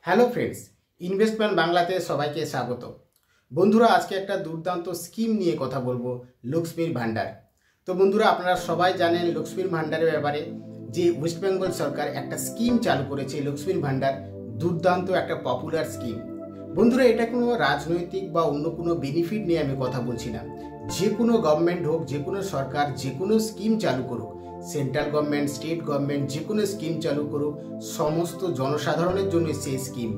Hello friends, investment বাংলাতে সবাইকে স্বাগত। বন্ধুরা, আজকে একটা দুর্দান্ত স্কিম নিয়ে কথা বলবো, লক্ষ্মীর ভান্ডার। তো বন্ধুরা, আপনারা সবাই জানেন লক্ষ্মীর ভান্ডারের ব্যাপারে যে ওয়েস্ট বেঙ্গল সরকার একটা স্কিম চালু করেছে। লক্ষ্মীর ভান্ডার দুর্দান্ত একটা পপুলার স্কিম। বন্ধুরা, এটা কোনো রাজনৈতিক বা অন্য কোনো বেনিফিট নিয়ে আমি কথা বলছি না। যে কোনো গভর্নমেন্ট হোক, যে কোনো সরকার যে কোনো স্কিম চালু করুক, সেন্ট্রাল গভর্নমেন্ট, স্টেট গভর্নমেন্ট যে কোনো স্কিম চালু করুক, সমস্ত জনসাধারণের জন্য সেই স্কিম।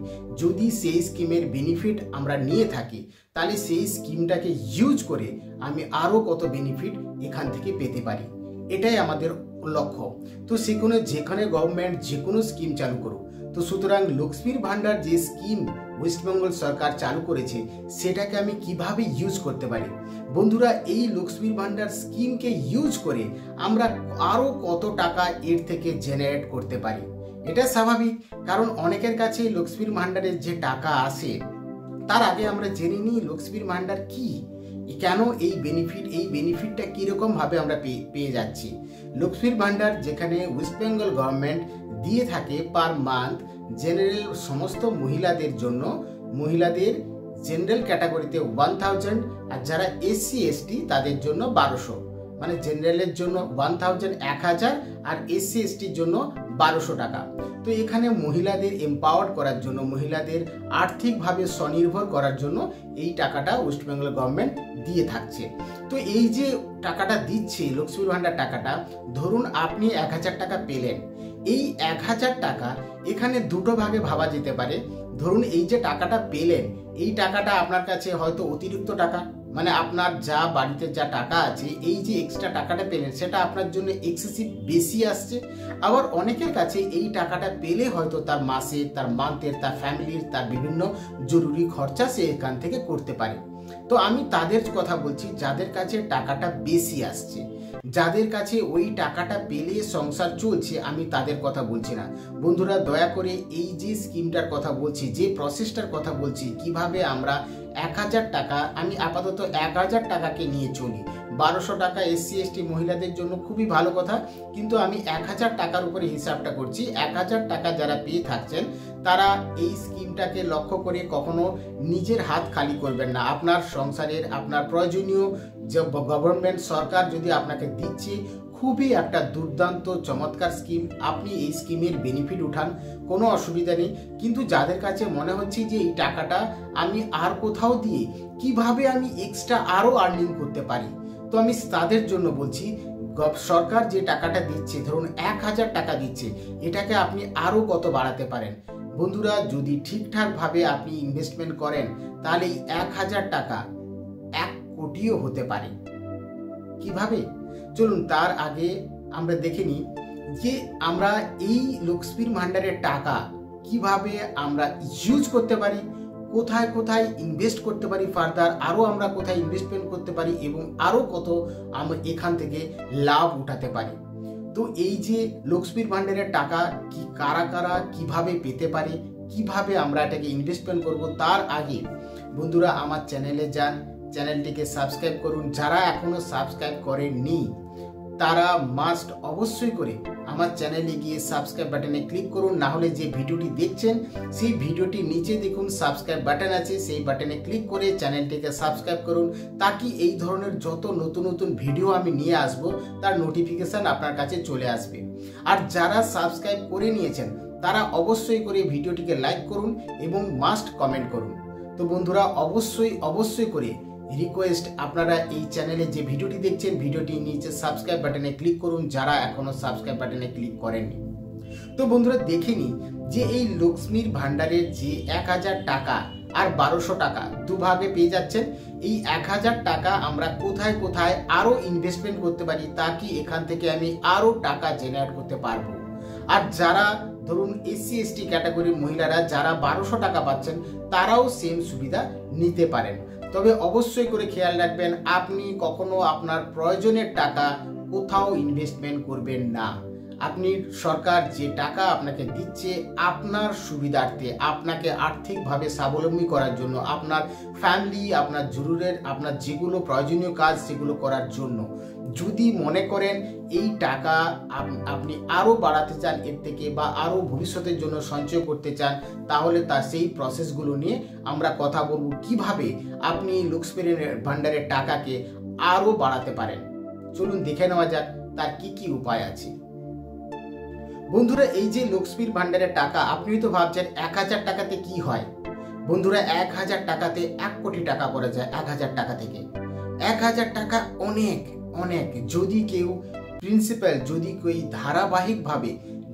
যদি সেই স্কিমের বেনিফিট আমরা নিয়ে থাকি, তাহলে সেই স্কিমটাকে ইউজ করে আমি আরও কত বেনিফিট এখান থেকে পেতে পারি, এটাই আমাদের লক্ষ্য। তো যেখানে গভর্নমেন্ট যে কোনো স্কিম চালু করুক, তো সুতরাং লক্ষ্মীর ভান্ডার যে স্কিম ওয়েস্ট বেঙ্গল সরকার চালু করেছে, সেটাকে আমি কিভাবে ইউজ করতে পারি। বন্ধুরা, এই লক্ষ্মীর ভান্ডার স্কিমকে ইউজ করে আমরা আরও কত টাকা এর থেকে জেনারেট করতে পারি, এটা স্বাভাবিক। কারণ অনেকের কাছে লক্ষ্মীর ভান্ডারের যে টাকা আসে, তার আগে আমরা জেনে নিই লক্ষ্মীর ভান্ডার কি, কেন এই বেনিফিটটা কীরকম ভাবে আমরা পেয়ে যাচ্ছি। লক্ষ্মীর ভান্ডার যেখানে ওয়েস্ট বেঙ্গল গভর্নমেন্ট দিয়ে থাকে পার মান্থ জেনারেল সমস্ত মহিলাদের জন্য, মহিলাদের জেনারেল ক্যাটাগরিতে 1000, আর যারা এসসি এসটি তাদের জন্য 1200। মানে জেনারেলের জন্য 1000 আর এসসি এসটির জন্য 1200 টাকা। তো এখানে মহিলাদের এম্পাওয়ার্ড করার জন্য, মহিলাদের আর্থিকভাবে স্বনির্ভর করার জন্য এই টাকাটা ওয়েস্ট বেঙ্গল গভর্নমেন্ট দিয়ে থাকছে। তো এই যে টাকাটা দিচ্ছে লক্ষ্মীর ভান্ডার টাকাটা, ধরুন আপনি 1000 টাকা পেলেন। এই 1000 টাকা এখানে দুটো ভাগে ভাবা যেতে পারে। ধরুন এই যে টাকাটা পেলেন, এই টাকাটা আপনার কাছে হয়তো অতিরিক্ত টাকা, মানে আপনার যা বাড়িতে যা টাকা আছে, এই যে এক্সট্রা টাকাটা পেলেন সেটা আপনার জন্য এক্সেসিভ বেশি আসছে। আবার অনেকের কাছে এই টাকাটা পেলে হয়তো তার মাসের, তার মান্থের, তার ফ্যামিলির, তার বিভিন্ন জরুরি খরচা সে এখান থেকে করতে পারে। তো আমি তাদের কথা বলছি যাদের কাছে টাকাটা বেশি আসছে, যাদের কাছে ওই টাকাটা পেলে সংসার চলছে, আমি তাদের কথা বলছি না। বন্ধুরা, দয়া করে এই যে স্কিমটার কথা বলছি, যে প্রসেসটার কথা বলছি, কিভাবে আমরা 1000 টাকা, আমি আপাতত 1000 টাকাকে নিয়ে চলি। 1200 টাকা এসসি এসটি মহিলাদের জন্য খুবই ভালো কথা, কিন্তু আমি 1000 টাকার উপরে হিসাবটা করছি। 1000 টাকা যারা পেয়ে থাকছেন, তারা এই স্কিমটাকে লক্ষ্য করে কখনো নিজের হাত খালি করবেন না। আপনার সংসারের, আপনার প্রয়োজনীয় যে গভর্নমেন্ট সরকার যদি আপনাকে দিচ্ছে, খুবই একটা দুর্দান্ত চমৎকার স্কিম, আপনি এই স্কিমের বেনিফিট উঠান, কোনো অসুবিধা নেই। কিন্তু যাদের কাছে মনে হচ্ছে যে এই টাকাটা আমি আর কোথাও দিয়ে কিভাবে আমি এক্সট্রা আরও আর্নিং করতে পারি, তো আমি তাদের জন্য বলছি, সরকার যে টাকাটা দিচ্ছে, ধরুন 1000 টাকা দিচ্ছে, এটাকে আপনি আরও কত বাড়াতে পারেন। বন্ধুরা, যদি ঠিকঠাকভাবে আপনি ইনভেস্টমেন্ট করেন, তাহলে এই 1000 টাকা 1 কোটিও হতে পারে। কিভাবে? চলুন তার আগে আমরা দেখে নিই যে আমরা এই লক্ষ্মীর ভান্ডারের টাকা কিভাবে আমরা ইউজ করতে পারি, কোথায় কোথায় ইনভেস্ট করতে পারি, ফার্দার আরও আমরা কোথায় ইনভেস্টমেন্ট করতে পারি, এবং আরও কত আমরা এখান থেকে লাভ উঠাতে পারি। তো এই যে লক্ষ্মীর ভান্ডারের টাকা কি কারা কারা কিভাবে পেতে পারে, কিভাবে আমরা এটাকে ইনভেস্টমেন্ট করব, তার আগে বন্ধুরা আমার চ্যানেলে যান, চ্যানেলটিকে সাবস্ক্রাইব করুন। যারা এখনো সাবস্ক্রাইব করেননি, তারা মাস্ট অবশ্যই করে আমার চ্যানেলে গিয়ে সাবস্ক্রাইব বাটনে ক্লিক করুন। না হলে যে ভিডিওটি দেখছেন, সেই ভিডিওটি নিচে দেখুন সাবস্ক্রাইব বাটন আছে, সেই বাটনে ক্লিক করে চ্যানেলটিকে সাবস্ক্রাইব করুন, তাকি এই ধরনের যত নতুন নতুন ভিডিও আমি নিয়ে আসব, তার নোটিফিকেশন আপনার কাছে চলে আসবে। আর যারা সাবস্ক্রাইব করে নিয়েছেন, তারা অবশ্যই করে ভিডিওটিকে লাইক করুন এবং মাস্ট কমেন্ট করুন। তো বন্ধুরা, অবশ্যই করে রিকোয়েস্ট, আপনারা এই চ্যানেলে যে ভিডিওটি দেখছেন, ভিডিওটি নিচে সাবস্ক্রাইব বাটনে ক্লিক করুন, যারা এখনো সাবস্ক্রাইব বাটনে ক্লিক করেননি। তো বন্ধুরা, দেখে নিন যে এই লক্ষ্মীর ভান্ডারের যে 1000 টাকা আর 1200 টাকা দুভাগে পেয়ে যাচ্ছেন। এই 1000 টাকা আমরা কোথায় কোথায় আরও ইনভেস্টমেন্ট করতে পারি, তাকি এখান থেকে আমি আরও টাকা জেনারেট করতে পারবো। আর যারা ধরুন এসসি এসটি ক্যাটাগরির মহিলারা যারা 1200 টাকা পাচ্ছেন, তারাও সেম সুবিধা নিতে পারেন। তবে অবশ্যই করে খেয়াল রাখবেন, আপনি কখনো আপনার প্রয়োজনের টাকা কোথাও ইনভেস্টমেন্ট করবেন না। আপনি সরকার যে টাকা আপনাকে দিচ্ছে আপনার সুবিধার্থে, আপনাকে আর্থিকভাবে স্বাবলম্বী করার জন্য, আপনার ফ্যামিলি, আপনার আপনার যেগুলো প্রয়োজনীয় কাজ সেগুলো করার জন্য। যদি মনে করেন এই টাকা আপনি আরও বাড়াতে চান এর থেকে বা আরও ভবিষ্যতের জন্য সঞ্চয় করতে চান, তাহলে তার সেই প্রসেসগুলো নিয়ে আমরা কথা বলবো কিভাবে আপনি লক্ষ্মীর ভান্ডারের টাকাকে আরও বাড়াতে পারেন। চলুন দেখে নেওয়া যাক তার কি কি উপায় আছে। বন্ধুরা, এই যে লক্ষ্মীর ভান্ডারের টাকা, আপনি তো ভাবছেন 1000 টাকাতে কি হয়। বন্ধুরা, 1000 টাকাতে 1 কোটি টাকা করা যায়। 1000 টাকা থেকে 1000 টাকা অনেক অনেক। যদি কেউ প্রিন্সিপাল, যদি কেউ ধারাবাহিকভাবে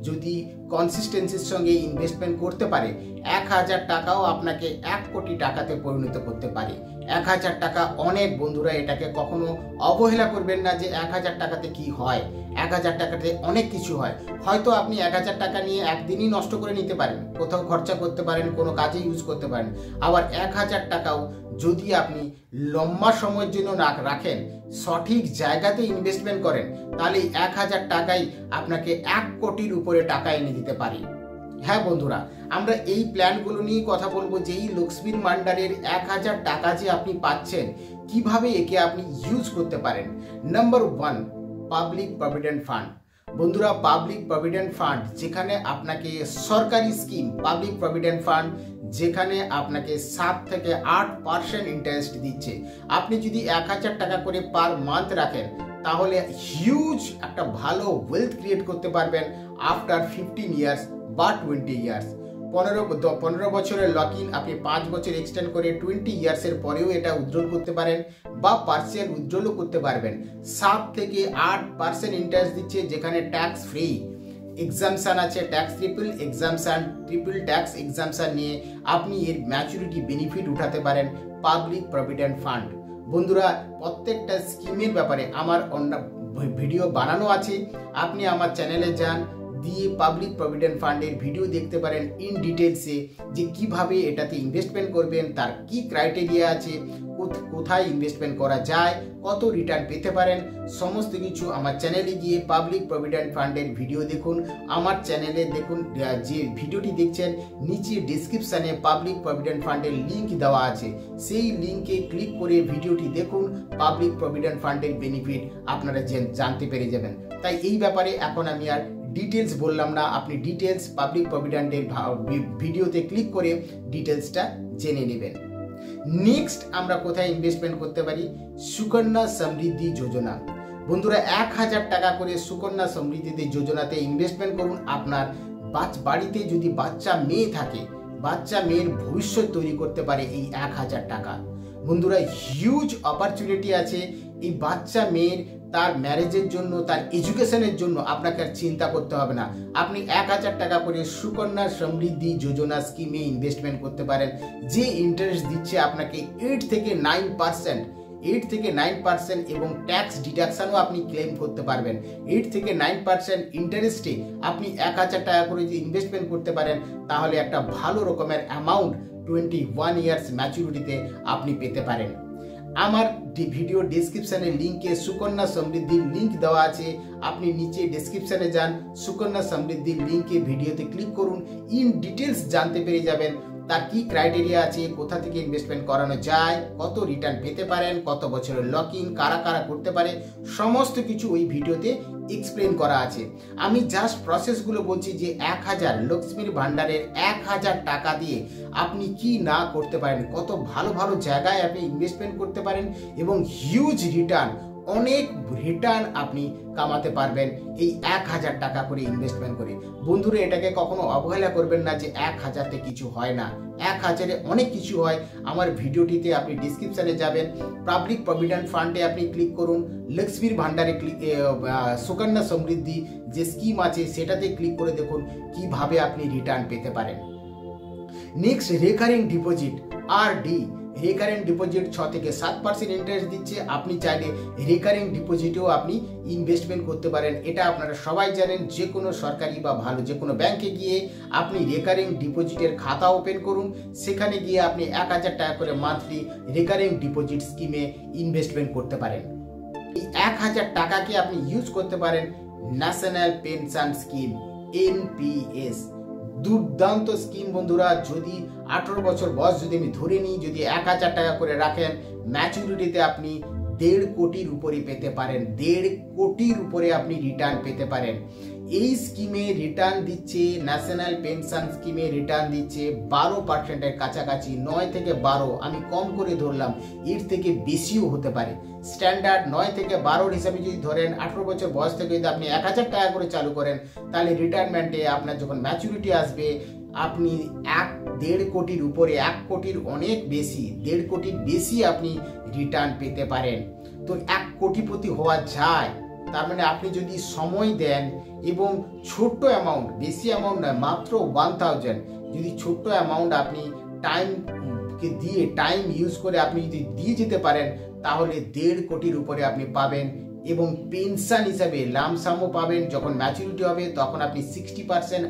যদি কনসিস্টেন্সির সঙ্গে ইনভেস্টমেন্ট করতে পারে, 1000 টাকাও আপনাকে 1 কোটি টাকাতে পরিণত করতে পারে। 1000 টাকা অনেক। বন্ধুরা, এটাকে কখনো অবহেলা করবেন না যে 1000 টাকাতে কি হয়। 1000 টাকাতে অনেক কিছু হয়। হয়তো আপনি 1000 টাকা নিয়ে একদিনই নষ্ট করে নিতে পারেন, কোথাও খরচা করতে পারেন, কোনো কাজে ইউজ করতে পারেন। আবার 1000 টাকাও যদি আপনি লম্বা সময়ের জন্য রাখেন, সঠিক জায়গাতে ইনভেস্টমেন্ট করেন, তাহলে 1000 টাকাই আপনাকে 1 কোটির উপরে টাকা এনে দিতে পারে। হ্যাঁ বন্ধুরা, আমরা এই প্ল্যানগুলো নিয়ে কথা বলবো যে এই লক্ষ্মীর ভান্ডারের 1000 টাকা যে আপনি পাচ্ছেন, কিভাবে একে আপনি ইউজ করতে পারেন। Number 1, public provident fund. বন্ধুরা, পাবলিক প্রভিডেন্ট ফান্ড যেখানে আপনাকে সরকারি স্কিম, পাবলিক প্রভিডেন্ট ফান্ড যেখানে আপনাকে 7 থেকে 8% ইন্টারেস্ট দিচ্ছে। আপনি যদি 1000 টাকা করে পার মান্থ রাখেন, তাহলে হিউজ একটা ভালো ওয়েলথ ক্রিয়েট করতে পারবেন আফটার 15 ইয়ার্স বা 20 ইয়ার্স। 15 বছরের লক ইন আপনি 5 বছর এক্সটেন্ড করে 20 ইয়ার্সের পরেও এটা উইথড্রল করতে পারেন বা পার্সিয়াল উইথড্রলও করতে পারবেন। 7 থেকে 8% ইন্টারেস্ট দিচ্ছে, যেখানে ট্যাক্স ফ্রি। এক্সামশন আছে, ট্যাক্স ট্রিপল ট্যাক্স এক্সামশন নিয়ে আপনি এর ম্যাচুরিটি বেনিফিট উঠাতে পারেন পাবলিক প্রভিডেন্ট ফান্ড। বন্ধুরা, প্রত্যেকটা স্কিমের ব্যাপারে আমার অন্য ভিডিও বানানো আছে, আপনি আমার চ্যানেলে যান, দিয়ে পাবলিক প্রভিডেন্ট ফান্ডের ভিডিও দেখতে পারেন ইন ডিটেলসে, যে কিভাবে এটাতে ইনভেস্টমেন্ট করবেন, তার কি ক্রাইটেরিয়া আছে, কোথায় ইনভেস্টমেন্ট করা যায়, কত রিটার্ন পেতে পারেন, সমস্ত কিছু আমার চ্যানেলে গিয়ে পাবলিক প্রভিডেন্ট ফান্ডের ভিডিও দেখুন। আমার চ্যানেলে দেখুন, যে ভিডিওটি দেখছেন নিচে ডিসক্রিপশানে পাবলিক প্রভিডেন্ট ফান্ডের লিঙ্ক দেওয়া আছে, সেই লিঙ্কে ক্লিক করে ভিডিওটি দেখুন। পাবলিক প্রভিডেন্ট ফান্ডের বেনিফিট আপনারা জানতে পেরে যাবেন। তাই এই ব্যাপারে এখন আমি আর ডিটেলস বললাম না, আপনি ডিটেলস পাবলিক প্রভিডেন্টের ভিডিওতে ক্লিক করে ডিটেলসটা জেনে নেবেন। নেক্সট আমরা কোথায় ইনভেস্টমেন্ট করতে পারি? সুকন্যা সমৃদ্ধি যোজনা। বন্ধুরা, 1000 টাকা করে সুকন্যা সমৃদ্ধি যোজনাতে ইনভেস্টমেন্ট করুন। আপনার বাড়িতে যদি বাচ্চা মেয়ে থাকে, বাচ্চা মেয়ের ভবিষ্যৎ তৈরি করতে পারে এই 1000 টাকা। বন্ধুরা, হিউজ অপরচুনিটি আছে এই বাচ্চা মেয়ের, তার ম্যারেজের জন্য, তার এডুকেশনের জন্য আপনাকে আর চিন্তা করতে হবে না। আপনি 1000 টাকা করে সুকন্যা সমৃদ্ধি যোজনা স্কিমে ইনভেস্টমেন্ট করতে পারেন, যে ইন্টারেস্ট দিচ্ছে আপনাকে 8 থেকে 9% এবং ট্যাক্স ডিডাকশনও আপনি ক্লেম করতে পারবেন। 8 থেকে 9% ইন্টারেস্টে আপনি 1000 টাকা করে যদি ইনভেস্টমেন্ট করতে পারেন, তাহলে একটা ভালো রকমের অ্যামাউন্ট 21 ইয়ার্স ম্যাচুরিটিতে আপনি পেতে পারেন। আমার ভিডিও ডেসক্রিপশনে লিঙ্কে সুকন্যা সমৃদ্ধির লিঙ্ক দেওয়া আছে, আপনি নিচে ডেসক্রিপশনে যান, সুকন্যা সমৃদ্ধির লিঙ্কে ভিডিওতে ক্লিক করুন, ইন ডিটেলস জানতে পেরে যাবেন তার কি ক্রাইটেরিয়া আছে, কোথা থেকে ইনভেস্টমেন্ট করানো যায়, কত রিটার্ন পেতে পারেন, কত বছরের লক ইন, কারা কারা করতে পারে, সমস্ত কিছু ওই ভিডিওতে এক্সপ্লেন করা আছে। আমি জাস্ট প্রসেসগুলো বলছি যে 1000 লক্ষ্মীর ভান্ডারের 1000 টাকা দিয়ে আপনি কি না করতে পারেন, কত ভালো ভালো জায়গায় আপনি ইনভেস্টমেন্ট করতে পারেন এবং হিউজ রিটার্ন, অনেক রিটার্ন আপনি কামাতে পারবেন এই 1000 টাকা করে ইনভেস্টমেন্ট করে। বন্ধুরা, এটাকে কখনো অবহেলা করবেন না যে 1000তে কিছু হয় না। 1000-এ অনেক কিছু হয়। আমার ভিডিওটিতে আপনি ডিসক্রিপশনে যাবেন, পাবলিক প্রভিডেন্ট ফান্ডে আপনি ক্লিক করুন, লক্ষ্মীর ভান্ডারে সুকন্যা সমৃদ্ধি যে স্কিম আছে সেটাতে ক্লিক করে দেখুন কিভাবে আপনি রিটার্ন পেতে পারেন। Next, recurring deposit RD. Recurring deposit 6 থেকে 7% ইন্টারেস্ট দিচ্ছে। আপনি চাইলে রেকারিং ডিপোজিটেও আপনি ইনভেস্টমেন্ট করতে পারেন। এটা আপনারা সবাই জানেন, যে কোনো সরকারি বা ভালো যে কোনো ব্যাংকে গিয়ে আপনি রেকারিং ডিপোজিটের খাতা ওপেন করুন, সেখানে গিয়ে আপনি 1000 টাকা করে মান্থলি রেকারিং ডিপোজিট স্কিমে ইনভেস্টমেন্ট করতে পারেন। এই 1000 টাকাকে আপনি ইউজ করতে পারেন ন্যাশনাল পেনশন স্কিম, এনপিএস। দুর্দান্ত স্কিম বন্ধুরা। যদি 18 বছর বয়স যদি আমি ধরে নিই, যদি 1000 টাকা করে রাখেন, ম্যাচুরিটিতে আপনি 1.5 কোটির উপরে পেতে পারেন। 1.5 কোটির উপরে আপনি রিটার্ন পেতে পারেন। এই স্কিমে রিটার্ন দিচ্ছে, ন্যাশনাল পেনশন স্কিমে রিটার্ন দিচ্ছে 12%-এর কাছাকাছি, 9 থেকে 12, আমি কম করে ধরলাম, এর থেকে বেশিও হতে পারে। স্ট্যান্ডার্ড 9 থেকে 12 হিসাবে যদি ধরেন, 18 বছর বয়স থেকে যদি আপনি 1000 টাকা করে চালু করেন, তাহলে রিটায়ারমেন্টে আপনার যখন ম্যাচুরিটি আসবে, আপনি 1.5 কোটির উপরে, 1 কোটির অনেক বেশি, 1.5 কোটির বেশি আপনি রিটার্ন পেতে পারেন। তো 1 কোটিপতি হওয়া যায়। তার মানে আপনি যদি সময় দেন এবং ছোট্ট অ্যামাউন্ট, বেশি অ্যামাউন্ট নয়, মাত্র 1000, যদি ছোট্ট অ্যামাউন্ট আপনি টাইমকে দিয়ে, টাইম ইউজ করে আপনি যদি দিয়ে যেতে পারেন, তাহলে 1.5 কোটির উপরে আপনি পাবেন। এবং পেনশন হিসাবে লামসামও পাবেন। যখন ম্যাচুরিটি হবে তখন আপনি 60%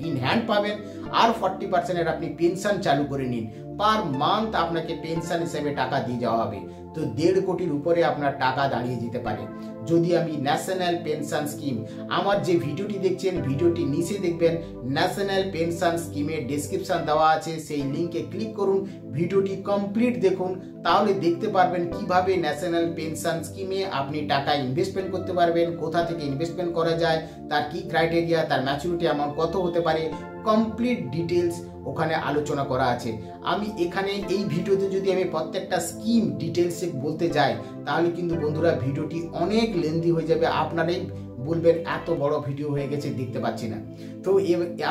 ইন হ্যান্ড পাবেন, আর 40%-এর আপনি পেনশন চালু করে নিন। পার মান্থ আপনাকে পেনশন হিসেবে টাকা দিয়ে যাওয়া হবে। তো 1.5 কোটির উপরে আপনার টাকা দাঁড়িয়ে যেতে পারে যদি আমি ন্যাশনাল পেনশন স্কিম, আমার যে ভিডিওটি দেখছেন, ভিডিওটি নিচে দেখবেন ন্যাশনাল পেনশন স্কিমের ডেসক্রিপশন দেওয়া আছে, সেই লিঙ্কে ক্লিক করুন, ভিডিওটি কমপ্লিট দেখুন, তাহলে দেখতে পারবেন কিভাবে ন্যাশনাল পেনশন স্কিমে আপনি টাকা ইনভেস্টমেন্ট করতে পারবেন, কোথা থেকে ইনভেস্টমেন্ট করা যায়, তার কি ক্রাইটেরিয়া, তার ম্যাচুরিটি অ্যামাউন্ট কত হতে পারে, কমপ্লিট ডিটেলস ওখানে আলোচনা করা আছে। আমি এখানে এই ভিডিওতে যদি আমি প্রত্যেকটা স্কিম ডিটেলসে বলতে যাই, তাহলে কিন্তু বন্ধুরা ভিডিওটি অনেক লেন্দি হয়ে যাবে, আপনারাই বলবেন এত বড় ভিডিও হয়ে গেছে, দেখতে পাচ্ছি না। তো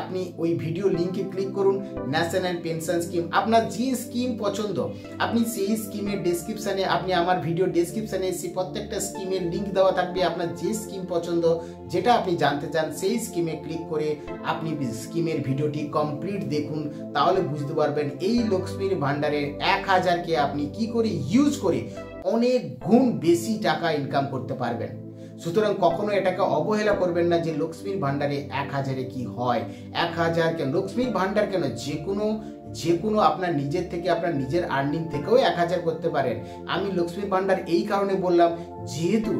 আপনি ওই ভিডিও লিঙ্কে ক্লিক করুন, ন্যাশনাল পেনশন স্কিম, আপনার যে স্কিম পছন্দ আপনি সেই স্কিমের ডেসক্রিপশানে, আপনি আমার ভিডিও ডেসক্রিপশানে এসে প্রত্যেকটা স্কিমের লিঙ্ক দেওয়া থাকবে, আপনার যে স্কিম পছন্দ, যেটা আপনি জানতে চান, সেই স্কিমে ক্লিক করে আপনি স্কিমের ভিডিওটি কমপ্লিট দেখুন, তাহলে বুঝতে পারবেন এই লক্ষ্মীর ভান্ডারের 1000-কে আপনি কি করে ইউজ করে অনেক গুণ বেশি টাকা ইনকাম করতে পারবেন। সুতরাং কখনো এটাকে অবহেলা করবেন না যে লক্ষ্মীর ভান্ডারে 1000-এ কি হয়। 1000 কেন, লক্ষ্মীর ভান্ডার কেন, যে কোনো আপনার নিজের থেকে, আপনার নিজের আর্নিং থেকেও 1000 করতে পারেন। আমি লক্ষ্মীর ভান্ডার এই কারণে বললাম, যেহেতু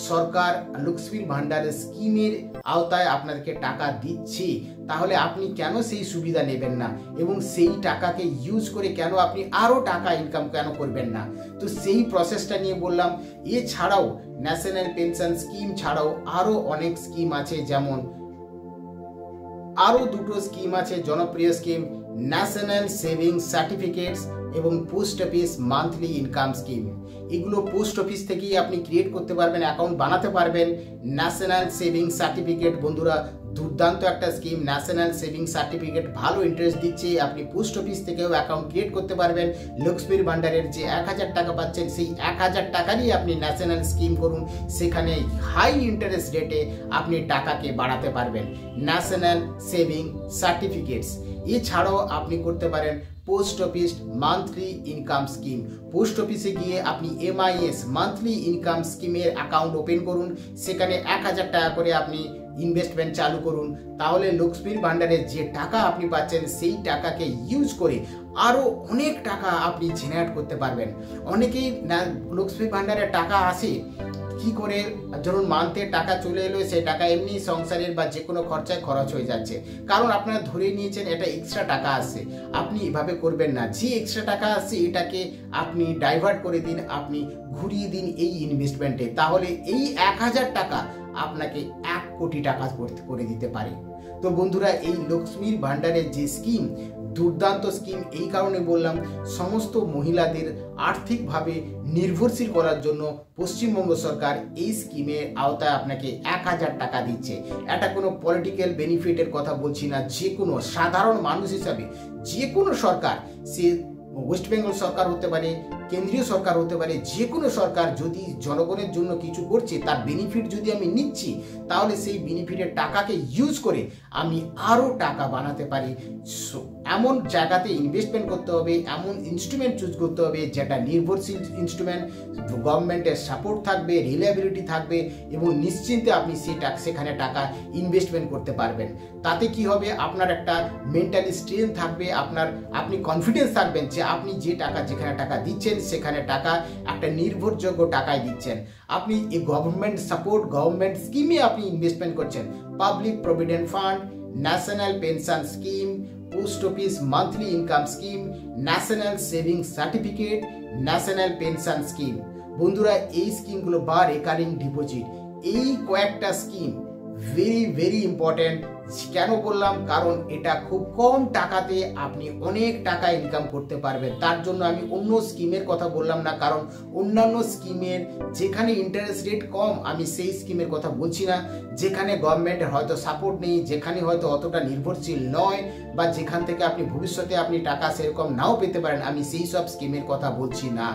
সরকার লক্ষ্মীর ভান্ডারের স্কিমের আওতায় আপনাদেরকে টাকা দিচ্ছে, তাহলে আপনি কেন সেই সুবিধা নেবেন না, এবং সেই টাকাকে ইউজ করে কেন আপনি আরও টাকা ইনকাম কেন করবেন না। তো সেই প্রসেসটা নিয়ে বললাম। এছাড়াও ন্যাশনাল পেনশন স্কিম ছাড়াও আরও অনেক স্কিম আছে, যেমন আরও 2টো স্কিম আছে জনপ্রিয় স্কিম, ন্যাশনাল সেভিংস সার্টিফিকেটস এবং post office monthly income scheme. এগুলো পোস্ট অফিস থেকেই আপনি ক্রিয়েট করতে পারবেন, অ্যাকাউন্ট বানাতে পারবেন। ন্যাশনাল সেভিংস সার্টিফিকেট বন্ধুরা দুর্দান্ত একটা স্কিম, ন্যাশনাল সেভিংস সার্টিফিকেট ভালো ইন্টারেস্ট দিচ্ছে, আপনি পোস্ট অফিস থেকেও অ্যাকাউন্ট ক্রিয়েট করতে পারবেন। লক্ষ্মীর ভান্ডারের যে 1000 টাকা পাচ্ছেন, সেই 1000 টাকারই আপনি ন্যাশনাল স্কিম করুন, সেখানে হাই ইন্টারেস্ট রেটে আপনি টাকাকে বাড়াতে পারবেন। ন্যাশনাল সেভিং সার্টিফিকেটস এছাড়াও আপনি করতে পারেন post office monthly income scheme. Post অফিসে গিয়ে আপনি MIS মান্থলি ইনকাম স্কিমের অ্যাকাউন্ট ওপেন করুন, সেখানে 1000 টাকা করে আপনি ইনভেস্টমেন্ট চালু করুন, তাহলে লক্ষ্মীর ভান্ডারের যে টাকা আপনি পাচ্ছেন, সেই টাকাকে ইউজ করে আরও অনেক টাকা আপনি জেনারেট করতে পারবেন। অনেকেই লক্ষ্মীর ভান্ডারের টাকা আসে কি করে, ধরুন মান্থে টাকা চলে এলো, সেই টাকা এমনি সংসারের বা যে কোনো খরচায় খরচ হয়ে যাচ্ছে, কারণ আপনারা ধরে নিয়েছেন এটা এক্সট্রা টাকা আসছে। আপনি এভাবে করবেন না, যে এক্সট্রা টাকা আসছে এটাকে আপনি ডাইভার্ট করে দিন, আপনি ঘুরিয়ে দিন এই ইনভেস্টমেন্টে, তাহলে এই 1000 টাকা আপনাকে 1 কোটি টাকা করে দিতে পারে। তো বন্ধুরা, এই লক্ষ্মীর ভান্ডারের যে স্কিম, দুর্দান্ত স্কিম এই কারণে বললাম, সমস্ত মহিলাদের আর্থিকভাবে নির্ভরশীল করার জন্য পশ্চিমবঙ্গ সরকার এই স্কিমের আওতায় আপনাকে 1000 টাকা দিচ্ছে। এটা কোনো পলিটিক্যাল বেনিফিটের কথা বলছি না, যে কোনো সাধারণ মানুষ হিসাবে যে কোনো সরকার, সে ওয়েস্ট বেঙ্গল সরকার হতে পারে, কেন্দ্রীয় সরকার হতে পারে, যে কোনো সরকার যদি জনগণের জন্য কিছু করছে, তার বেনিফিট যদি আমি নিচ্ছি, তাহলে সেই বেনিফিটের টাকাকে ইউজ করে আমি আরও টাকা বানাতে পারি। এমন জায়গাতে ইনভেস্টমেন্ট করতে হবে, এমন ইনস্ট্রুমেন্ট চুজ করতে হবে যেটা নির্ভরশীল ইনস্ট্রুমেন্ট, গভর্নমেন্টের সাপোর্ট থাকবে, রিলায়েবিলিটি থাকবে, এবং নিশ্চিন্তে আপনি সেখানে টাকা ইনভেস্টমেন্ট করতে পারবেন। তাতে কি হবে, আপনার একটা মেন্টালি স্ট্রেংথ থাকবে, আপনি কনফিডেন্স থাকবেন যে আপনি যে টাকা, যেখানে টাকা দিচ্ছেন, সেখানে টাকা একটা নির্ভরযোগ্য টাকায় দিচ্ছেন। আপনি এই গভর্নমেন্ট সাপোর্ট, গভর্নমেন্ট স্কিমে আপনি ইনভেস্টমেন্ট করছেন। Public provident fund, national pension scheme, post office monthly income scheme, national savings certificate, national pension scheme. বন্ধুরা এই স্কিমগুলো বা রেকারিং ডিপোজিট, এই কয়েকটা স্কিম ভেরি ভেরি ইম্পর্টেন্ট। কেন বললাম? কারণ এটা খুব কম টাকাতে আপনি অনেক টাকা ইনকাম করতে পারবেন। তার জন্য আমি অন্য স্কিমের কথা বললাম না, কারণ অন্যান্য স্কিমের যেখানে ইন্টারেস্ট রেট কম, আমি সেই স্কিমের কথা বলছি না। যেখানে গভর্নমেন্টের হয়তো সাপোর্ট নেই, যেখানে হয়তো অতটা নির্ভরশীল নয়, বা যেখান থেকে আপনি ভবিষ্যতে আপনি টাকা সেরকম নাও পেতে পারেন, আমি সেই সব স্কিমের কথা বলছি না।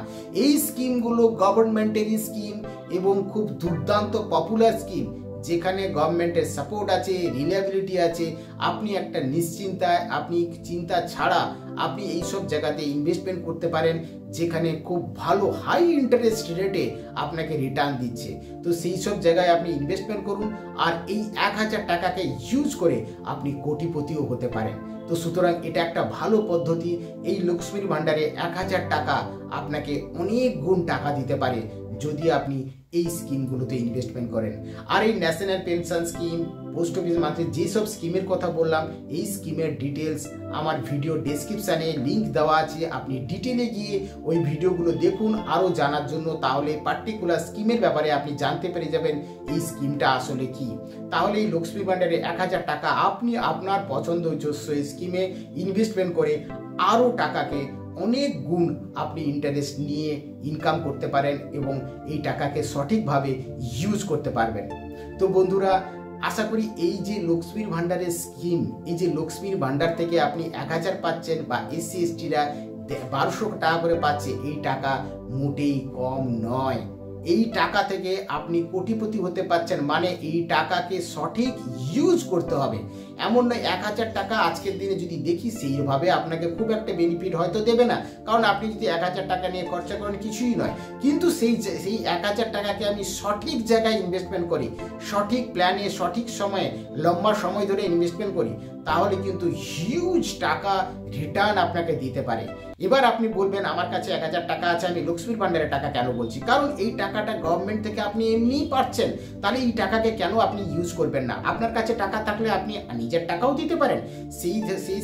এই স্কিমগুলো গভর্নমেন্টেরই স্কিম এবং খুব দুর্দান্ত পপুলার স্কিম, যেখানে গভর্নমেন্টের সাপোর্ট আছে, রিলায়েবিলিটি আছে। আপনি একটা নিশ্চিন্তায়, আপনি চিন্তা ছাড়া আপনি এইসব জায়গাতে ইনভেস্টমেন্ট করতে পারেন, যেখানে খুব ভালো হাই ইন্টারেস্ট রেটে আপনাকে রিটার্ন দিচ্ছে। তো সেই সব জায়গায় আপনি ইনভেস্টমেন্ট করুন, আর এই 1000 টাকাকে ইউজ করে আপনি কোটিপতিও হতে পারেন। তো সুতরাং এটা একটা ভালো পদ্ধতি। এই লক্ষ্মীর ভাণ্ডারে 1000 টাকা আপনাকে অনেক গুণ টাকা দিতে পারে যদি আপনি এই স্কিমগুলোতে ইনভেস্টমেন্ট করেন। আর এই national pension scheme, post office monthly, যেসব স্কিমের কথা বললাম, এই স্কিমের ডিটেলস আমার ভিডিও ডেসক্রিপশানে লিঙ্ক দেওয়া আছে। আপনি ডিটেলে গিয়ে ওই ভিডিওগুলো দেখুন আরও জানার জন্য। তাহলে পার্টিকুলার স্কিমের ব্যাপারে আপনি জানতে পেরে যাবেন এই স্কিমটা আসলে কি। তাহলে এই লক্ষ্মী ভাণ্ডারে 1000 টাকা আপনি আপনার পছন্দসই স্কিমে ইনভেস্টমেন্ট করে আরও টাকাকে অনেক গুণ আপনি ইন্টারেস্ট নিয়ে ইনকাম করতে পারেন এবং এই টাকাকে সঠিকভাবে ইউজ করতে পারবেন। তো বন্ধুরা, আশা করি এই যে লক্ষ্মীর ভাণ্ডারের স্কিম, এই যে লক্ষ্মীর ভাণ্ডার থেকে আপনি 1000 পাচ্ছেন, বা এসসি এসটিরা 1200 টাকা করে পাচ্ছে, এই টাকা মোটেই কম নয়। এই টাকা থেকে আপনি কোটিপতি হতে পারছেন, মানে এই টাকাকে সঠিক ইউজ করতে হবে। এমন নয় 1000 টাকা আজকের দিনে যদি দেখি সেইভাবে আপনাকে খুব একটা বেনিফিট হয়তো দেবে না, কারণ আপনি যদি 1000 টাকা নিয়ে খরচা করেন কিছুই নয়। কিন্তু সেই 1000 টাকাকে আমি সঠিক জায়গায় ইনভেস্টমেন্ট করি, সঠিক প্ল্যানে, সঠিক সময়ে, লম্বা সময় ধরে ইনভেস্টমেন্ট করি, তাহলে কিন্তু হিউজ টাকা রিটার্ন আপনাকে দিতে পারে। এবার আপনি বলবেন আমার কাছে 1000 টাকা আছে, আমি লক্ষ্মীর ভাণ্ডারের টাকা কেন বলছি? কারণ এই টাকাটা গভর্নমেন্ট থেকে আপনি এমনিই পাচ্ছেন, তাহলে এই টাকাকে কেন আপনি ইউজ করবেন না? আপনার কাছে টাকা থাকলে আপনি নিজের টাকাও দিতে পারেন। সেই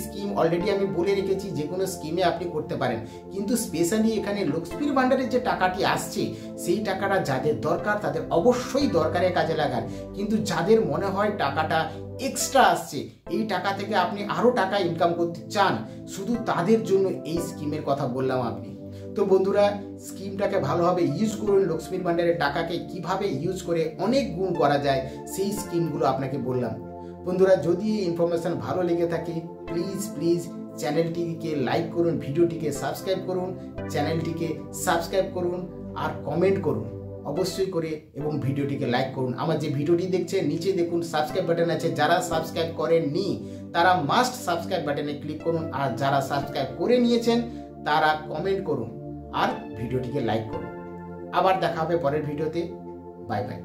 স্কিম অলরেডি আমি বলে রেখেছি, যে কোনো স্কিমে আপনি করতে পারেন। কিন্তু স্পেশালি এখানে লক্ষ্মীর ভাণ্ডারের যে টাকাটি আসছে, সেই টাকাটা যাদের দরকার তাদের অবশ্যই দরকারে কাজে লাগান। কিন্তু যাদের মনে হয় টাকাটা এক্সট্রা আসছে, এই টাকা থেকে আপনি আরও টাকা ইনকাম করতে চান, শুধু তাদের জন্য এই স্কিমের কথা বললাম আপনি। তো বন্ধুরা, স্কিমটাকে ভালোভাবে ইউজ করুন। লক্ষ্মীর ভাণ্ডারের টাকাকে কিভাবে ইউজ করে অনেক গুণ করা যায়, সেই স্কিমগুলো আপনাকে বললাম। বন্ধুরা, যদি এই ইনফরমেশন ভালো লেগে থাকে, প্লিজ চ্যানেলটিকে লাইক করুন, ভিডিওটিকে সাবস্ক্রাইব করুন, চ্যানেলটিকে সাবস্ক্রাইব করুন আর কমেন্ট করুন অবশ্যই করে, এবং ভিডিওটিকে লাইক করুন। আমার যে ভিডিওটি দেখছেন নিচে দেখুন সাবস্ক্রাইব বাটন আছে, যারা সাবস্ক্রাইব করেননি তারা মাস্ট সাবস্ক্রাইব বাটনে ক্লিক করুন, আর যারা সাবস্ক্রাইব করে নিয়েছেন তারা কমেন্ট করুন আর ভিডিওটিকে লাইক করুন। আবার দেখা হবে পরের ভিডিওতে। Bye bye.